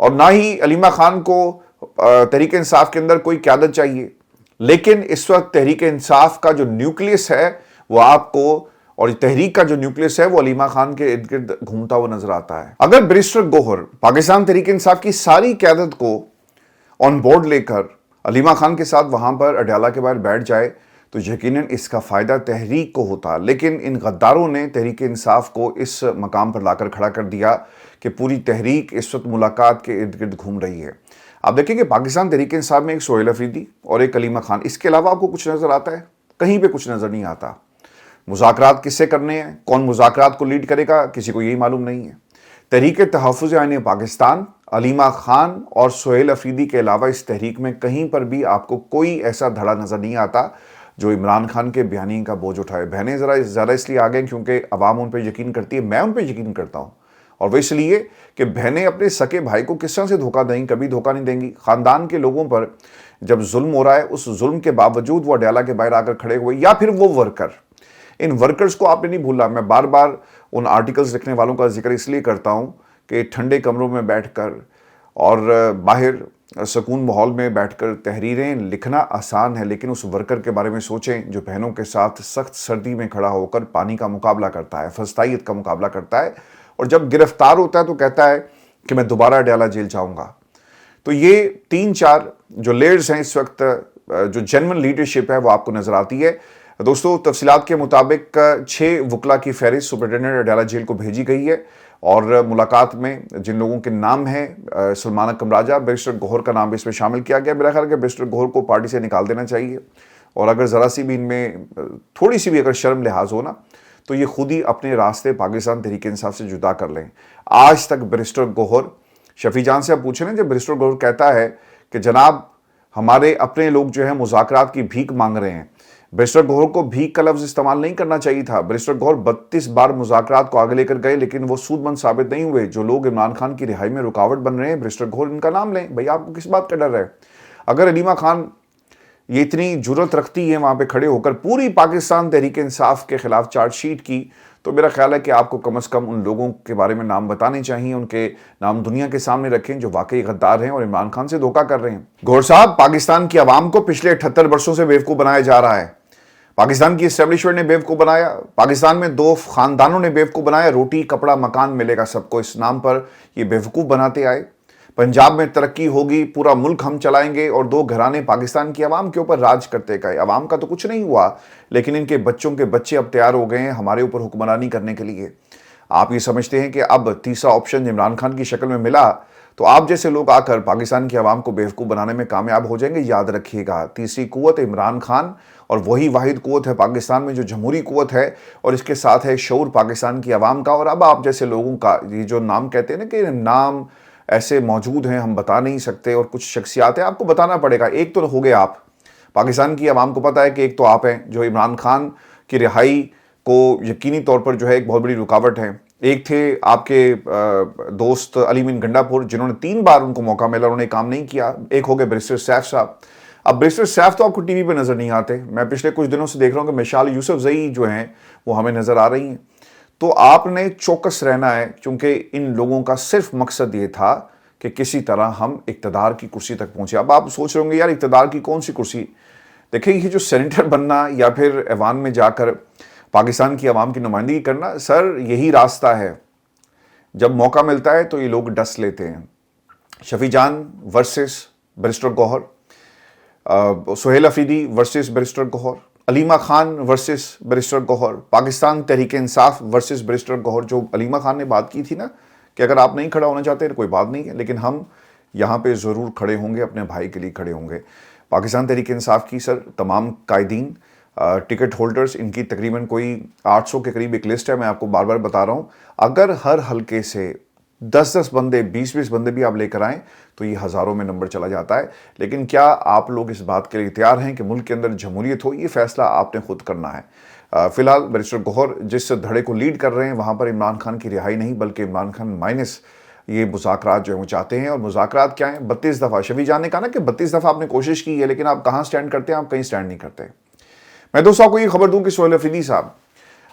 اور نہ ہی علیمہ خان کو تحریک انصاف کے اندر کوئی قیادت چاہیے، لیکن اس وقت تحریک انصاف کا جو نیوکلیس ہے وہ آپ کو، اور تحریک کا جو نیوکلیس ہے وہ علیمہ خان کے ارد گرد گھومتا ہوا نظر آتا ہے۔ اگر بیرسٹر گوہر پاکستان تحریک انصاف کی ساری قیادت کو آن بورڈ لے کر علیمہ خان کے ساتھ وہاں پر اڈیالہ کے باہر بیٹھ جائے تو یقیناً اس کا فائدہ تحریک کو ہوتا، لیکن ان غداروں نے تحریک انصاف کو اس مقام پر لا کر کھڑا کر دیا کہ پوری تحریک اس وقت ملاقات کے ارد گرد گھوم رہی ہے۔ آپ دیکھیں کہ پاکستان تحریک انصاف میں ایک سہیل افریدی اور ایک علیمہ خان، اس کے علاوہ آپ کو کچھ نظر آتا ہے؟ کہیں پہ کچھ نظر نہیں آتا۔ مذاکرات کس سے کرنے ہیں، کون مذاکرات کو لیڈ کرے گا، کسی کو یہی معلوم نہیں ہے۔ تحریک تحفظ آئین پاکستان، علیمہ خان اور سہیل افریدی کے علاوہ اس تحریک میں کہیں پر بھی آپ کو کوئی ایسا دھڑا نظر نہیں آتا جو عمران خان کے بیانیے کا بوجھ اٹھائے۔ بہنیں ذرا زیادہ اس لیے آگئے کیونکہ عوام ان پہ یقین کرتی ہے، میں ان پہ یقین کرتا ہوں، اور وہ اس لیے کہ بہنیں اپنے سکے بھائی کو کس طرح سے دھوکہ دیں، کبھی دھوکہ نہیں دیں گی۔ خاندان کے لوگوں پر جب ظلم ہو رہا ہے، اس ظلم کے باوجود وہ اڈیالہ کے باہر آ کر کھڑے ہوئے، یا پھر وہ ورکر، ان ورکرز کو آپ نے نہیں بھولا۔ میں بار بار ان آرٹیکلز لکھنے والوں کا ذکر اس لیے کرتا ہوں کہ ٹھنڈے کمروں میں بیٹھ کر اور باہر سکون ماحول میں بیٹھ کر تحریریں لکھنا آسان ہے، لیکن اس ورکر کے بارے میں سوچیں جو بہنوں کے ساتھ سخت سردی میں کھڑا ہو کر پانی کا مقابلہ کرتا ہے، فسطائیت کا مقابلہ کرتا ہے، اور جب گرفتار ہوتا ہے تو کہتا ہے کہ میں دوبارہ اڈیالہ جیل جاؤں گا۔ تو یہ 3-4 جو لیئرز ہیں اس وقت، جو جنون لیڈرشپ ہے وہ آپ کو نظر آتی ہے۔ دوستو، تفصیلات کے مطابق 6 وکلا کی فہرست سپرنٹینڈنٹ اڈیالہ جیل کو بھیجی گئی ہے، اور ملاقات میں جن لوگوں کے نام ہیں سلمان اکرم راجہ، بیرسٹر گوہر کا نام بھی اس میں شامل کیا گیا۔ میرا خیال ہے کہ بیرسٹر گوہر کو پارٹی سے نکال دینا چاہیے، اور اگر ذرا سی بھی ان میں تھوڑی سی بھی اگر شرم لحاظ ہو نا تو یہ خود ہی اپنے راستے پاکستان تحریک انصاف سے جدا کر لیں۔ آج تک بیرسٹر گوہر، شفیع جان سے آپ پوچھیں نا، جب بیرسٹر گوہر کہتا ہے کہ جناب ہمارے اپنے لوگ جو ہیں مذاکرات کی بھیک مانگ رہے ہیں، بیرسٹر گوہر کو بھیک کا لفظ استعمال نہیں کرنا چاہیے تھا۔ بیرسٹر گوہر 32 بار مذاکرات کو آگے لے کر گئے، لیکن وہ سود مند ثابت نہیں ہوئے۔ جو لوگ عمران خان کی رہائی میں رکاوٹ بن رہے ہیں، بیرسٹر گوہر ان کا نام لیں۔ بھئی آپ کو کس بات کا ڈر ہے؟ اگر علیمہ خان یہ اتنی جرت رکھتی ہے وہاں پہ کھڑے ہو کر پوری پاکستان تحریک انصاف کے خلاف چارج شیٹ کی، تو میرا خیال ہے کہ آپ کو کم از کم ان لوگوں کے بارے میں نام بتانے چاہیے، ان کے نام دنیا کے سامنے رکھیں جو واقعی غدار ہیں اور عمران خان سے دھوکہ کر رہے ہیں۔ گوہر صاحب، پاکستان کی عوام کو پچھلے 78 برسوں سے بیوقوف بنایا جا رہا ہے۔ پاکستان کی اسٹیبلشمنٹ نے بیوقوف بنایا، پاکستان میں 2 خاندانوں نے بیوقوف بنایا، روٹی کپڑا مکان ملے گا سب کو، اس نام پر یہ بیوقوف بناتے آئے۔ پنجاب میں ترقی ہوگی، پورا ملک ہم چلائیں گے، اور 2 گھرانے پاکستان کی عوام کے اوپر راج کرتے گئے۔ عوام کا تو کچھ نہیں ہوا، لیکن ان کے بچوں کے بچے اب تیار ہو گئے ہیں ہمارے اوپر حکمرانی کرنے کے لیے۔ آپ یہ سمجھتے ہیں کہ اب تیسرا آپشن عمران خان کی شکل میں ملا تو آپ جیسے لوگ آ کر پاکستان کی عوام کو بیوقوف بنانے میں کامیاب ہو جائیں گے؟ یاد رکھیے گا، تیسری قوت عمران خان، اور وہی واحد قوت ہے پاکستان میں جو جمہوری قوت ہے، اور اس کے ساتھ ہے شعور پاکستان کی عوام کا۔ اور اب آپ جیسے لوگوں کا یہ جو نام کہتے ہیں نا کہ نام ایسے موجود ہیں ہم بتا نہیں سکتے، اور کچھ شخصیات ہیں آپ کو بتانا پڑے گا۔ ایک تو ہو گئے آپ، پاکستان کی عوام کو پتہ ہے کہ ایک تو آپ ہیں جو عمران خان کی رہائی کو یقینی طور پر جو ہے ایک بہت بڑی رکاوٹ ہے۔ ایک تھے آپ کے دوست علی امین گنڈا پور، جنہوں نے 3 بار ان کو موقع ملا، انہوں نے کام نہیں کیا۔ ایک ہو گئے بیرسٹر سیف صاحب۔ اب بیرسٹر سیف تو آپ کو ٹی وی پہ نظر نہیں آتے، میں پچھلے کچھ دنوں سے دیکھ رہا ہوں کہ مشال یوسف زئی جو ہیں وہ ہمیں نظر آ رہی ہیں۔ تو آپ نے چوکس رہنا ہے، کیونکہ ان لوگوں کا صرف مقصد یہ تھا کہ کسی طرح ہم اقتدار کی کرسی تک پہنچے۔ اب آپ سوچ رہے ہوں گے یار اقتدار کی کون سی کرسی؟ دیکھیں یہ جو سینیٹر بننا یا پھر ایوان میں جا کر پاکستان کی عوام کی نمائندگی کرنا، سر یہی راستہ ہے۔ جب موقع ملتا ہے تو یہ لوگ ڈس لیتے ہیں۔ شفیع جان ورسس بیرسٹر گوہر، سہیل افریدی ورسس بیرسٹر گوہر، علیمہ خان ورسس بیرسٹر گوہر، پاکستان تحریک انصاف ورسس بیرسٹر گوہر۔ جو علیمہ خان نے بات کی تھی نا کہ اگر آپ نہیں کھڑا ہونا چاہتے کوئی بات نہیں ہے، لیکن ہم یہاں پہ ضرور کھڑے ہوں گے، اپنے بھائی کے لیے کھڑے ہوں گے۔ پاکستان تحریک انصاف کی سر تمام قائدین، ٹکٹ ہولڈرز، ان کی تقریباً کوئی 800 کے قریب ایک لسٹ ہے، میں آپ کو بار بار بتا رہا ہوں۔ اگر ہر حلقے سے 10 بندے، 20 بندے بھی آپ لے کر آئیں تو یہ ہزاروں میں نمبر چلا جاتا ہے۔ لیکن کیا آپ لوگ اس بات کے لیے تیار ہیں کہ ملک کے اندر جمہوریت ہو؟ یہ فیصلہ آپ نے خود کرنا ہے۔ فی الحال بیرسٹر گوہر جس دھڑے کو لیڈ کر رہے ہیں وہاں پر عمران خان کی رہائی نہیں بلکہ عمران خان مائنس یہ مذاکرات جو ہیں وہ چاہتے ہیں۔ اور مذاکرات کیا ہیں؟ 32 دفعہ شفیع جان نے کہا نا کہ 32 دفعہ آپ نے کوشش کی ہے، لیکن آپ کہاں سٹینڈ کرتے ہیں؟ آپ کہیں سٹینڈ نہیں کرتے۔ میں دوستوں کو یہ خبر دوں کہ سہیل افریدی صاحب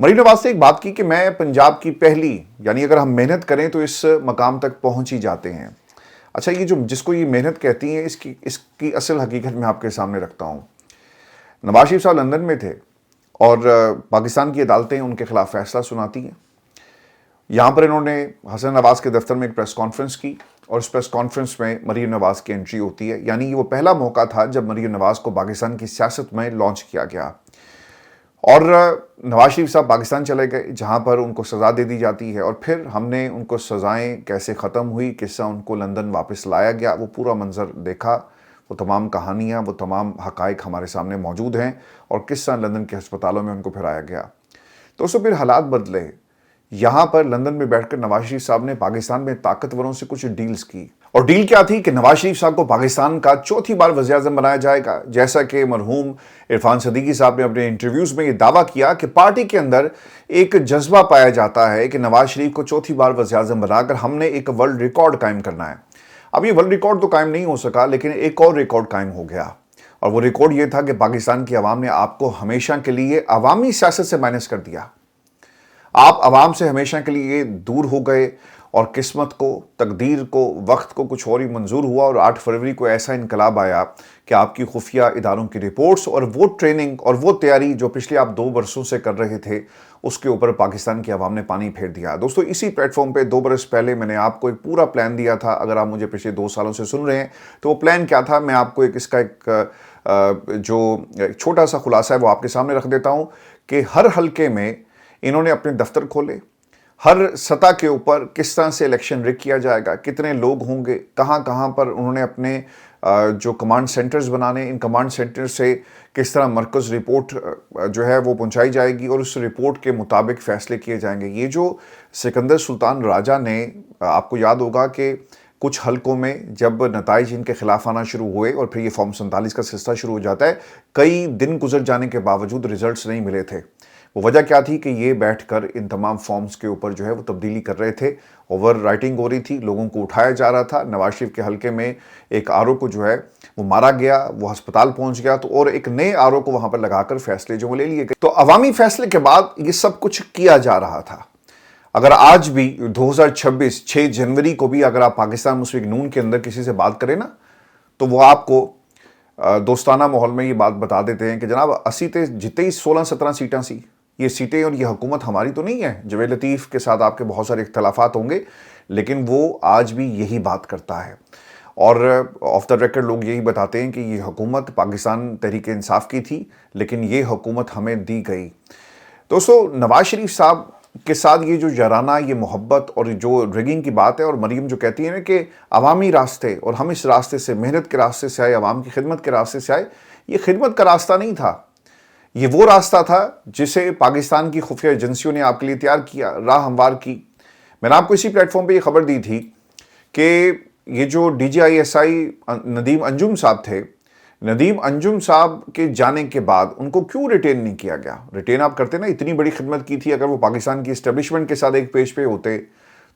مریم نواز سے ایک بات کی کہ میں پنجاب کی پہلی، یعنی اگر ہم محنت کریں تو اس مقام تک پہنچ ہی جاتے ہیں۔ اچھا، یہ جس کو یہ محنت کہتی ہیں، اس کی اصل حقیقت میں آپ کے سامنے رکھتا ہوں۔ نواز شریف صاحب لندن میں تھے اور پاکستان کی عدالتیں ان کے خلاف فیصلہ سناتی ہیں۔ یہاں پر انہوں نے حسن نواز کے دفتر میں ایک پریس کانفرنس کی اور اس پریس کانفرنس میں مریم نواز کی انٹری ہوتی ہے، یعنی یہ وہ پہلا موقع تھا جب مریم نواز کو پاکستان کی سیاست میں لانچ کیا گیا۔ اور نواز شریف صاحب پاکستان چلے گئے جہاں پر ان کو سزا دے دی جاتی ہے، اور پھر ہم نے ان کو سزائیں کیسے ختم ہوئی، کس طرح ان کو لندن واپس لایا گیا، وہ پورا منظر دیکھا، وہ تمام کہانیاں، وہ تمام حقائق ہمارے سامنے موجود ہیں، اور کس طرح لندن کے ہسپتالوں میں ان کو پھرایا گیا۔ تو اس پھر حالات بدلے۔ یہاں پر لندن میں بیٹھ کر نواز شریف صاحب نے پاکستان میں طاقتوروں سے کچھ ڈیلز کی، اور ڈیل کیا تھی کہ نواز شریف صاحب کو پاکستان کا چوتھی بار وزیر اعظم بنایا جائے گا، جیسا کہ مرحوم عرفان صدیقی صاحب نے اپنے انٹرویوز میں یہ دعویٰ کیا کہ پارٹی کے اندر ایک جذبہ پایا جاتا ہے کہ نواز شریف کو چوتھی بار وزیر اعظم بنا کر ہم نے ایک ورلڈ ریکارڈ قائم کرنا ہے۔ اب یہ ورلڈ ریکارڈ تو قائم نہیں ہو سکا، لیکن ایک اور ریکارڈ قائم ہو گیا، اور وہ ریکارڈ یہ تھا کہ پاکستان کی عوام نے آپ کو ہمیشہ کے لیے عوامی سیاست سے مائنس کر دیا۔ آپ عوام سے ہمیشہ کے لیے دور ہو گئے، اور قسمت کو، تقدیر کو، وقت کو کچھ اور ہی منظور ہوا، اور 8 فروری کو ایسا انقلاب آیا کہ آپ کی خفیہ اداروں کی رپورٹس اور وہ ٹریننگ اور وہ تیاری جو پچھلے آپ 2 برسوں سے کر رہے تھے، اس کے اوپر پاکستان کی عوام نے پانی پھیر دیا۔ دوستو، اسی پلیٹ فارم پہ 2 برس پہلے میں نے آپ کو ایک پورا پلان دیا تھا۔ اگر آپ مجھے پچھلے 2 سالوں سے سن رہے ہیں تو وہ پلان کیا تھا، میں آپ کو اس کا ایک چھوٹا سا خلاصہ ہے وہ آپ کے سامنے رکھ دیتا ہوں کہ ہر حلقے میں انہوں نے اپنے دفتر کھولے، ہر سطح کے اوپر کس طرح سے الیکشن رگ کیا جائے گا، کتنے لوگ ہوں گے، کہاں کہاں پر انہوں نے اپنے جو کمانڈ سینٹرز بنانے، ان کمانڈ سینٹر سے کس طرح مرکز رپورٹ جو ہے وہ پہنچائی جائے گی، اور اس رپورٹ کے مطابق فیصلے کیے جائیں گے۔ یہ جو سکندر سلطان راجہ نے، آپ کو یاد ہوگا کہ کچھ حلقوں میں جب نتائج ان کے خلاف آنا شروع ہوئے اور پھر یہ فارم 47 کا سلسلہ شروع ہو جاتا ہے، کئی دن گزر جانے کے باوجود ریزلٹس نہیں ملے تھے۔ وہ وجہ کیا تھی کہ یہ بیٹھ کر ان تمام فارمز کے اوپر جو ہے وہ تبدیلی کر رہے تھے، اوور رائٹنگ ہو رہی تھی، لوگوں کو اٹھایا جا رہا تھا۔ نواز شریف کے حلقے میں ایک آر او کو جو ہے وہ مارا گیا، وہ ہسپتال پہنچ گیا، تو اور ایک نئے آر او کو وہاں پر لگا کر فیصلے جو وہ لے لیے گئے۔ تو عوامی فیصلے کے بعد یہ سب کچھ کیا جا رہا تھا۔ اگر آج بھی 2026 6 جنوری کو بھی اگر آپ پاکستان مسلم لیگ نون کے اندر کسی سے بات کریں نا، تو وہ آپ کو دوستانہ ماحول میں یہ بات بتا دیتے ہیں کہ جناب 80 جتنے ہی 16-17 سیٹیں سی، یہ سیٹیں اور یہ حکومت ہماری تو نہیں ہے۔ جوید لطیف کے ساتھ آپ کے بہت سارے اختلافات ہوں گے، لیکن وہ آج بھی یہی بات کرتا ہے، اور آف دا ریکارڈ لوگ یہی بتاتے ہیں کہ یہ حکومت پاکستان تحریک انصاف کی تھی، لیکن یہ حکومت ہمیں دی گئی۔ دوستو، نواز شریف صاحب کے ساتھ یہ جو یارانہ، یہ محبت اور جو ریگنگ کی بات ہے، اور مریم جو کہتی ہے نا کہ عوامی راستے، اور ہم اس راستے سے، محنت کے راستے سے آئے، عوام کی خدمت کے راستے سے آئے، یہ خدمت کا راستہ نہیں تھا، یہ وہ راستہ تھا جسے پاکستان کی خفیہ ایجنسیوں نے آپ کے لیے تیار کیا، راہ ہموار کی۔ میں نے آپ کو اسی پلیٹ فارم پہ یہ خبر دی تھی کہ یہ جو D G I S I Nadeem Anjum sahab تھے، ندیم انجم صاحب کے جانے کے بعد ان کو کیوں ریٹین نہیں کیا گیا؟ ریٹین آپ کرتے نا، اتنی بڑی خدمت کی تھی، اگر وہ پاکستان کی اسٹیبلشمنٹ کے ساتھ ایک پیج پہ ہوتے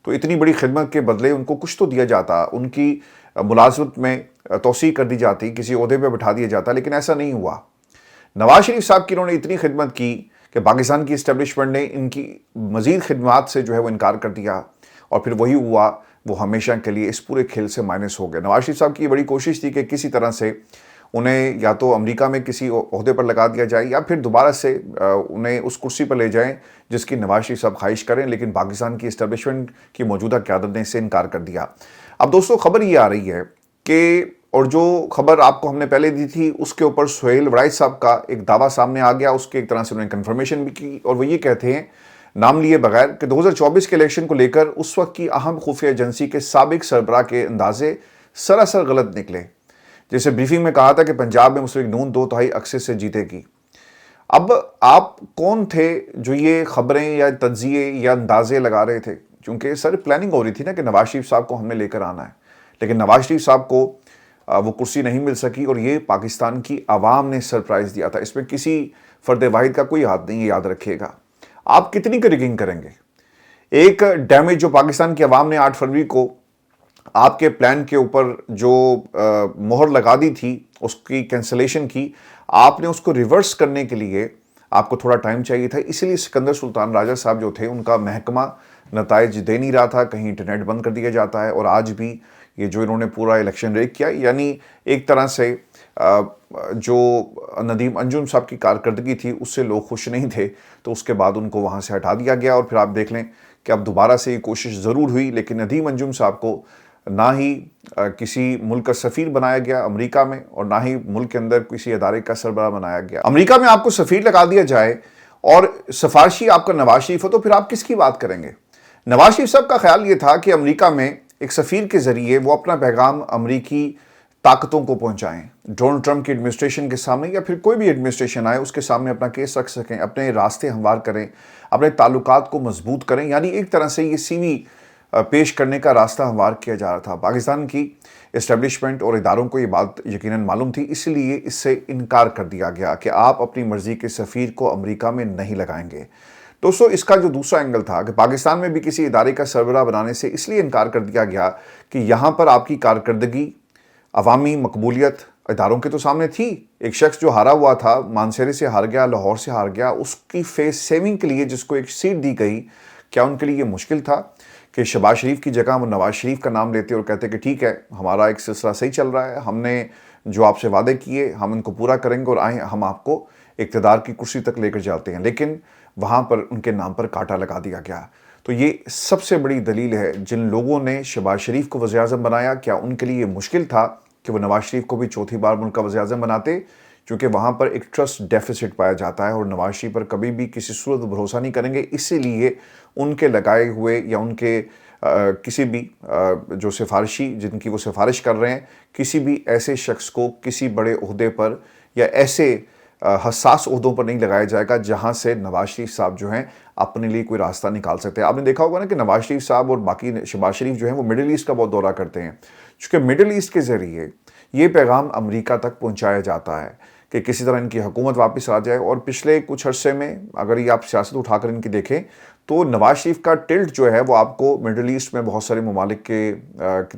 تو اتنی بڑی خدمت کے بدلے ان کو کچھ تو دیا جاتا، ان کی ملازمت میں توسیع کر دی جاتی، کسی عہدے پہ بٹھا دیا جاتا، لیکن ایسا نہیں ہوا۔ نواز شریف صاحب کی انہوں نے اتنی خدمت کی کہ پاکستان کی اسٹیبلشمنٹ نے ان کی مزید خدمات سے جو ہے وہ انکار کر دیا، اور پھر وہی ہوا، وہ ہمیشہ کے لیے اس پورے کھیل سے مائنس ہو گئے۔ نواز شریف صاحب کی یہ بڑی کوشش تھی کہ کسی طرح سے انہیں یا تو امریکہ میں کسی عہدے پر لگا دیا جائے، یا پھر دوبارہ سے انہیں اس کرسی پر لے جائیں جس کی نواز شریف صاحب خواہش کریں، لیکن پاکستان کی اسٹیبلشمنٹ کی موجودہ قیادت نے اس سے انکار کر دیا۔ اب دوستو، خبر یہ آ رہی ہے کہ، اور جو خبر آپ کو ہم نے پہلے دی تھی اس کے اوپر سہیل وڑائچ صاحب کا ایک دعویٰ سامنے آ گیا، اس کے ایک طرح سے انہوں نے کنفرمیشن بھی کی، اور وہ یہ کہتے ہیں نام لیے بغیر کہ 2024 کے الیکشن کو لے کر اس وقت کی اہم خفیہ ایجنسی کے سابق سربراہ کے اندازے سراسر غلط نکلے۔ جیسے بریفنگ میں کہا تھا کہ پنجاب میں مسلم لیگ نون 2/3 اکثر سے جیتے گی۔ اب آپ کون تھے جو یہ خبریں یا تجزیے یا اندازے لگا رہے تھے؟ کیونکہ سر پلاننگ ہو رہی تھی نا کہ نواز شریف صاحب کو ہم نے لے کر آنا ہے، لیکن نواز شریف صاحب کو وہ کرسی نہیں مل سکی، اور یہ پاکستان کی عوام نے سرپرائز دیا تھا۔ اس میں کسی فرد واحد کا کوئی ہاتھ نہیں ہے، یاد رکھیے گا۔ آپ کتنی کی ریگنگ کریں گے؟ ایک ڈیمیج جو پاکستان کی عوام نے 8 فروری کو آپ کے پلان کے اوپر جو مہر لگا دی تھی، اس کی کینسلیشن کی، آپ نے اس کو ریورس کرنے کے لیے آپ کو تھوڑا ٹائم چاہیے تھا، اسی لیے سکندر سلطان راجہ صاحب جو تھے ان کا محکمہ نتائج دے نہیں رہا تھا، کہیں انٹرنیٹ بند کر دیا جاتا ہے، اور آج بھی یہ جو انہوں نے پورا الیکشن ریگ کیا، یعنی ایک طرح سے جو ندیم انجم صاحب کی کارکردگی تھی اس سے لوگ خوش نہیں تھے، تو اس کے بعد ان کو وہاں سے ہٹا دیا گیا، اور پھر آپ دیکھ لیں کہ اب دوبارہ سے یہ کوشش ضرور ہوئی، لیکن ندیم انجم صاحب کو نہ ہی کسی ملک کا سفیر بنایا گیا امریکہ میں، اور نہ ہی ملک کے اندر کسی ادارے کا سربراہ بنایا گیا۔ امریکہ میں آپ کو سفیر لگا دیا جائے اور سفارشی آپ کا نواز شریف ہو، تو پھر آپ کس کی بات کریں گے؟ نواز شریف صاحب کا خیال یہ تھا کہ امریکہ میں ایک سفیر کے ذریعے وہ اپنا پیغام امریکی طاقتوں کو پہنچائیں، ڈونلڈ ٹرمپ کی ایڈمنسٹریشن کے سامنے یا پھر کوئی بھی ایڈمنسٹریشن آئے اس کے سامنے اپنا کیس رکھ سکیں، اپنے راستے ہموار کریں، اپنے تعلقات کو مضبوط کریں، یعنی ایک طرح سے یہ سی وی پیش کرنے کا راستہ ہموار کیا جا رہا تھا۔ پاکستان کی اسٹیبلشمنٹ اور اداروں کو یہ بات یقیناً معلوم تھی، اس لیے اس سے انکار کر دیا گیا کہ آپ اپنی مرضی کے سفیر کو امریکہ میں نہیں لگائیں گے۔ دوستو، اس کا جو دوسرا اینگل تھا کہ پاکستان میں بھی کسی ادارے کا سربراہ بنانے سے اس لیے انکار کر دیا گیا کہ یہاں پر آپ کی کارکردگی، عوامی مقبولیت اداروں کے تو سامنے تھی۔ ایک شخص جو ہارا ہوا تھا، مانسہرے سے ہار گیا، لاہور سے ہار گیا، اس کی فیس سیونگ کے لیے جس کو ایک سیٹ دی گئی، کیا ان کے لیے یہ مشکل تھا کہ شہباز شریف کی جگہ وہ نواز شریف کا نام لیتے اور کہتے کہ ٹھیک ہے، ہمارا ایک سلسلہ صحیح چل رہا ہے، ہم نے جو آپ سے وعدے کیے ہم ان کو پورا کریں گے اور آئیں ہم آپ کو اقتدار کی کرسی تک لے کر جاتے ہیں، لیکن وہاں پر ان کے نام پر کانٹا لگا دیا گیا۔ تو یہ سب سے بڑی دلیل ہے، جن لوگوں نے شہباز شریف کو وزیر اعظم بنایا، کیا ان کے لیے یہ مشکل تھا کہ وہ نواز شریف کو بھی چوتھی بار ملک کا وزیر اعظم بناتے؟ کیونکہ وہاں پر ایک ٹرسٹ ڈیفیسٹ پایا جاتا ہے اور نواز شریف پر کبھی بھی کسی صورت بھروسہ نہیں کریں گے، اسی لیے ان کے لگائے ہوئے یا ان کے کسی بھی جو سفارشی جن کی وہ سفارش کر رہے ہیں، کسی بھی ایسے شخص کو کسی بڑے عہدے پر یا ایسے حساس عہدوں پر نہیں لگایا جائے گا جہاں سے نواز شریف صاحب جو ہیں اپنے لیے کوئی راستہ نکال سکتے ہیں۔ آپ نے دیکھا ہوگا نا کہ نواز شریف صاحب اور باقی شہباز شریف جو ہیں وہ مڈل ایسٹ کا بہت دورہ کرتے ہیں، چونکہ مڈل ایسٹ کے ذریعے یہ پیغام امریکہ تک پہنچایا جاتا ہے کہ کسی طرح ان کی حکومت واپس آ جائے۔ اور پچھلے کچھ عرصے میں اگر یہ آپ سیاست اٹھا کر ان کی دیکھیں تو نواز شریف کا ٹلٹ جو ہے وہ آپ کو مڈل ایسٹ میں بہت سارے ممالک کی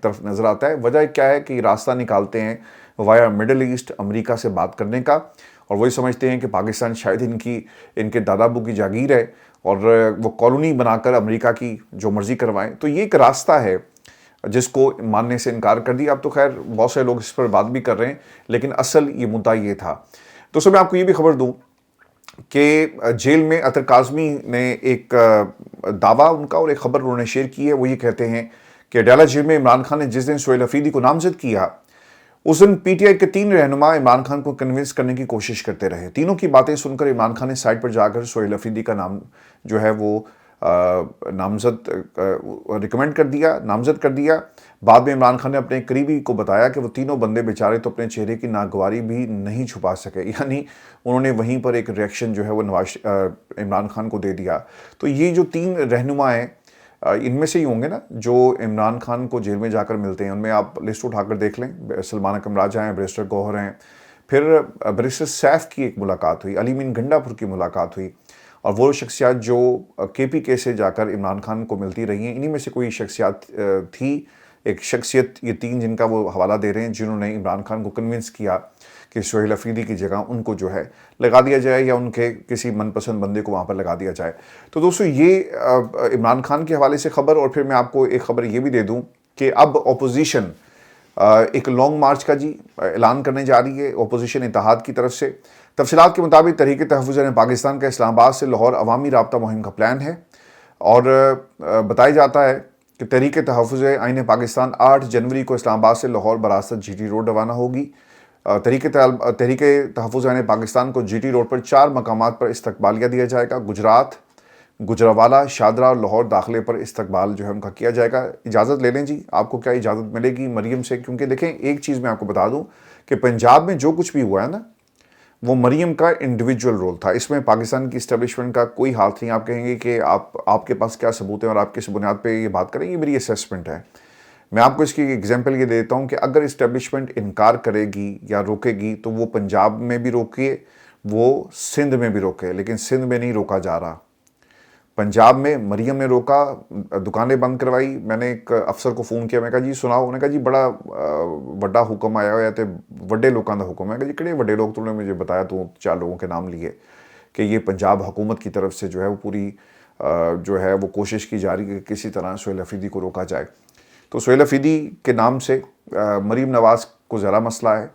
طرف نظر آتا ہے۔ وجہ کیا ہے کہ یہ راستہ نکالتے ہیں وایا مڈل ایسٹ امریکہ سے بات کرنے کا، اور وہی سمجھتے ہیں کہ پاکستان شاید ان کے دادا ابو کی جاگیر ہے اور وہ کالونی بنا کر امریکہ کی جو مرضی کروائیں۔ تو یہ ایک راستہ ہے جس کو ماننے سے انکار کر دیا۔ اب تو خیر بہت سے لوگ اس پر بات بھی کر رہے ہیں، لیکن اصل یہ مدعا یہ تھا۔ تو میں آپ کو یہ بھی خبر دوں کہ جیل میں اطہر کاظمی نے ایک دعویٰ ان کا اور ایک خبر انہوں نے شیئر کی ہے، وہ یہ کہتے ہیں کہ ڈیالہ جیل میں عمران خان نے جس دن سہیل افریدی کو نامزد کیا، اس دن پی ٹی آئی کے 3 رہنما عمران خان کو کنونس کرنے کی کوشش کرتے رہے۔ تینوں کی باتیں سن کر عمران خان نے سائٹ پر جا کر سہیل افریدی کا نام جو ہے وہ نامزد کر دیا۔ بعد میں عمران خان نے اپنے قریبی کو بتایا کہ وہ تینوں بندے بیچارے تو اپنے چہرے کی ناگواری بھی نہیں چھپا سکے، یعنی انہوں نے وہیں پر ایک ریئیکشن جو ہے وہ عمران خان کو دے دیا۔ تو یہ جو 3 رہنما ہیں، ان میں سے ہی ہوں گے نا جو عمران خان کو جیل میں جا کر ملتے ہیں، ان میں آپ لسٹ اٹھا کر دیکھ لیں، سلمان اکرم راجہ ہیں، بیرسٹر گوہر ہیں، پھر بیرسٹر سیف کی ایک ملاقات ہوئی، علی مین گنڈا پور کی ملاقات ہوئی، اور وہ شخصیات جو کے پی کے سے جا کر عمران خان کو ملتی رہی ہیں، انہی میں سے کوئی شخصیات تھی، ایک شخصیت یہ 3 جن کا وہ حوالہ دے رہے ہیں، جنہوں نے عمران خان کو کنونس کیا کہ سہیل افریدی کی جگہ ان کو جو ہے لگا دیا جائے یا ان کے کسی من پسند بندے کو وہاں پر لگا دیا جائے۔ تو دوستو یہ عمران خان کے حوالے سے خبر، اور پھر میں آپ کو ایک خبر یہ بھی دے دوں کہ اب اپوزیشن ایک لانگ مارچ کا اعلان کرنے جا رہی ہے، اپوزیشن اتحاد کی طرف سے۔ تفصیلات کے مطابق تحریک تحفظ پاکستان کا اسلام آباد سے لاہور عوامی رابطہ مہم کا پلان ہے، اور بتایا جاتا ہے کہ تحریک تحفظ آئین پاکستان 8 جنوری کو اسلام آباد سے لاہور براست جی ٹی روڈ روانہ ہوگی۔ تحریک تحفظ آئین پاکستان کو جی ٹی روڈ پر 4 مقامات پر استقبالیہ دیا جائے گا۔ گجرات، گجرانوالہ، شاہدرہ اور لاہور داخلے پر استقبال جو ہے ان کا کیا جائے گا۔ اجازت لے لیں جی، آپ کو کیا اجازت ملے گی مریم سے؟ کیونکہ دیکھیں ایک چیز میں آپ کو بتا دوں کہ پنجاب میں جو کچھ بھی ہوا ہے نا، وہ مریم کا انڈیویجول رول تھا، اس میں پاکستان کی اسٹیبلشمنٹ کا کوئی ہاتھ نہیں۔ آپ کہیں گے کہ آپ کے پاس کیا ثبوت ہیں اور آپ کس بنیاد پہ یہ بات کریں، یہ میری اسیسمنٹ ہے۔ میں آپ کو اس کی ایگزامپل یہ دیتا ہوں کہ اگر اسٹیبلشمنٹ انکار کرے گی یا روکے گی تو وہ پنجاب میں بھی روکے، وہ سندھ میں بھی روکے، لیکن سندھ میں نہیں روکا جا رہا۔ پنجاب میں مریم نے روکا، دکانیں بند کروائی۔ میں نے ایک افسر کو فون کیا، میں کہا جی سناؤ، انہوں نے کہا جی بڑا وڈا حکم آیا ہوا ہے تے وڈے لوگوں کا حکم ہے۔ کہ جی کہڑے وڈے لوگ؟ تو انہوں نے مجھے بتایا، تو 4 لوگوں کے نام لیے کہ یہ پنجاب حکومت کی طرف سے جو ہے وہ پوری جو ہے وہ کوشش کی جا رہی ہے کہ کسی طرح سہیل افریدی کو روکا جائے. تو سہیل افریدی کے نام سے مریم نواز کو ذرا مسئلہ ہے.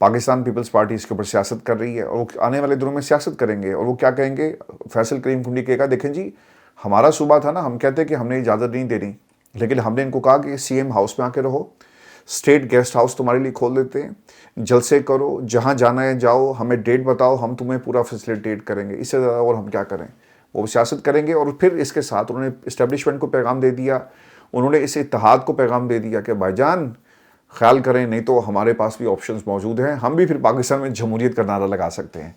پاکستان پیپلز پارٹی اس کے اوپر سیاست کر رہی ہے اور وہ آنے والے دنوں میں سیاست کریں گے. اور وہ کیا کہیں گے؟ فیصل کریم کنڈی کہے گا دیکھیں جی ہمارا صوبہ تھا نا, ہم کہتے کہ ہم نے اجازت نہیں دینی, لیکن ہم نے ان کو کہا کہ سی ایم ہاؤس میں آ کے رہو, اسٹیٹ گیسٹ ہاؤس تمہارے لیے کھول دیتے ہیں, جلسے کرو, جہاں جانا ہے جاؤ, ہمیں ڈیٹ بتاؤ, ہم تمہیں پورا فیسیلیٹیٹ کریں گے, اس سے زیادہ اور ہم کیا کریں. وہ سیاست کریں گے. اور پھر اس کے ساتھ انہوں نے اسٹیبلشمنٹ کو پیغام دے دیا, انہوں نے اس اتحاد کو پیغام دے دیا کہ بھائی جان خیال کریں, نہیں تو ہمارے پاس بھی آپشنز موجود ہیں, ہم بھی پھر پاکستان میں جمہوریت کا نعرہ لگا سکتے ہیں.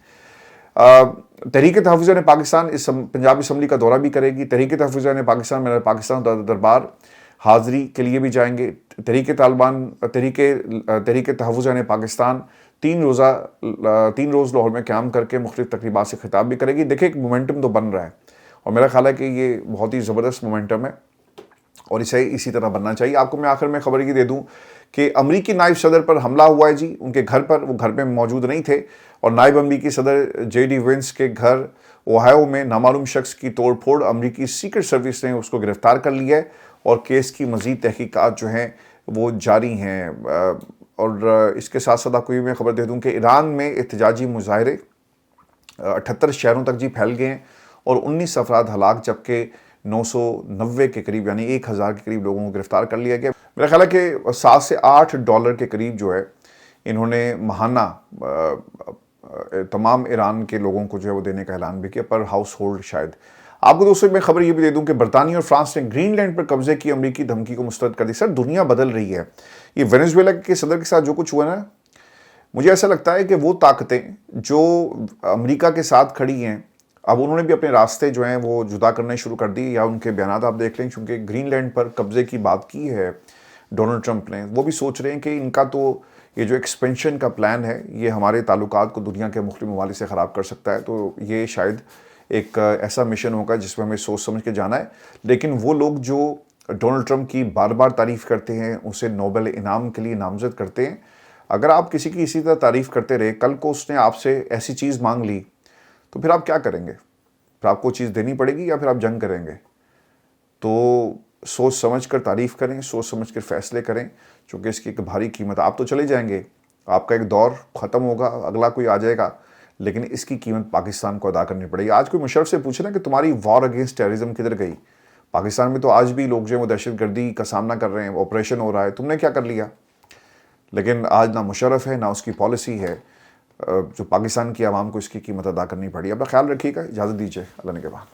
تحریک تحفظ پاکستان پنجاب اسمبلی کا دورہ بھی کرے گی. تحریک تحفظ پاکستان میں پاکستان دربار حاضری کے لیے بھی جائیں گے. تحریک تحفظ پاکستان 3 روز لاہور میں قیام کر کے مختلف تقریبات سے خطاب بھی کرے گی. دیکھیں ایک مومنٹم تو بن رہا ہے اور میرا خیال ہے کہ یہ بہت ہی زبردست مومنٹم ہے اور اسے اسی طرح بننا چاہیے. آپ کو میں آخر میں خبر یہ دے دوں کہ امریکی نائب صدر پر حملہ ہوا ہے جی, ان کے گھر پر, وہ گھر میں موجود نہیں تھے, اور نائب امریکی صدر جے ڈی وینس کے گھر اوہایو میں نامعلوم شخص کی توڑ پھوڑ, امریکی سیکرٹ سروس نے اس کو گرفتار کر لیا ہے اور کیس کی مزید تحقیقات جو ہیں وہ جاری ہیں. اور اس کے ساتھ ساتھ آپ کو یہ میں خبر دے دوں کہ ایران میں احتجاجی مظاہرے 78 شہروں تک جی پھیل گئے ہیں اور 19 افراد ہلاک, جبکہ 990 کے قریب یعنی 1000 کے قریب لوگوں کو گرفتار کر لیا گیا. میرا خیال ہے کہ $7 سے $8 کے قریب جو ہے انہوں نے ماہانہ تمام ایران کے لوگوں کو جو ہے وہ دینے کا اعلان بھی کیا پر ہاؤس ہولڈ شاید. آپ کو دوستوں میں خبر یہ بھی دے دوں کہ برطانیہ اور فرانس نے گرین لینڈ پر قبضے کی امریکی دھمکی کو مسترد کر دی. سر دنیا بدل رہی ہے. یہ وینزویلا کے صدر کے ساتھ جو کچھ ہوا نا, مجھے ایسا لگتا ہے کہ وہ طاقتیں جو امریکہ کے ساتھ کھڑی ہیں اب انہوں نے بھی اپنے راستے جو ہیں وہ جدا کرنے شروع کر دی, یا ان کے بیانات آپ دیکھ لیں, چونکہ گرین لینڈ پر قبضے کی بات کی ہے ڈونلڈ ٹرمپ نے, وہ بھی سوچ رہے ہیں کہ ان کا تو یہ جو ایکسپینشن کا پلان ہے یہ ہمارے تعلقات کو دنیا کے مختلف ممالک سے خراب کر سکتا ہے. تو یہ شاید ایک ایسا مشن ہوگا جس میں ہمیں سوچ سمجھ کے جانا ہے. لیکن وہ لوگ جو ڈونلڈ ٹرمپ کی بار بار تعریف کرتے ہیں, اسے نوبل انعام کے لیے نامزد کرتے ہیں, اگر آپ کسی کی اسی طرح تعریف کرتے رہے, کل کو اس نے آپ سے ایسی چیز مانگ لی تو پھر آپ کیا کریں گے؟ پھر آپ کو چیز دینی پڑے گی یا پھر آپ جنگ کریں گے؟ تو سوچ سمجھ کر تعریف کریں, سوچ سمجھ کر فیصلے کریں, چونکہ اس کی ایک بھاری قیمت. آپ تو چلے جائیں گے, آپ کا ایک دور ختم ہوگا, اگلا کوئی آ جائے گا, لیکن اس کی قیمت پاکستان کو ادا کرنی پڑے گی. آج کوئی مشرف سے پوچھے نا کہ تمہاری وار اگینسٹ ٹیررزم کدھر گئی؟ پاکستان میں تو آج بھی لوگ جو ہیں وہ دہشت گردی کا سامنا کر رہے ہیں, آپریشن ہو رہا ہے, تم نے کیا کر لیا؟ لیکن آج نہ مشرف ہے نہ اس کی پالیسی ہے, جو پاکستان کی عوام کو اس کی قیمت ادا کرنی پڑی. اپنا خیال رکھیے گا, اجازت دیجیے, اللہ نے کے بعد.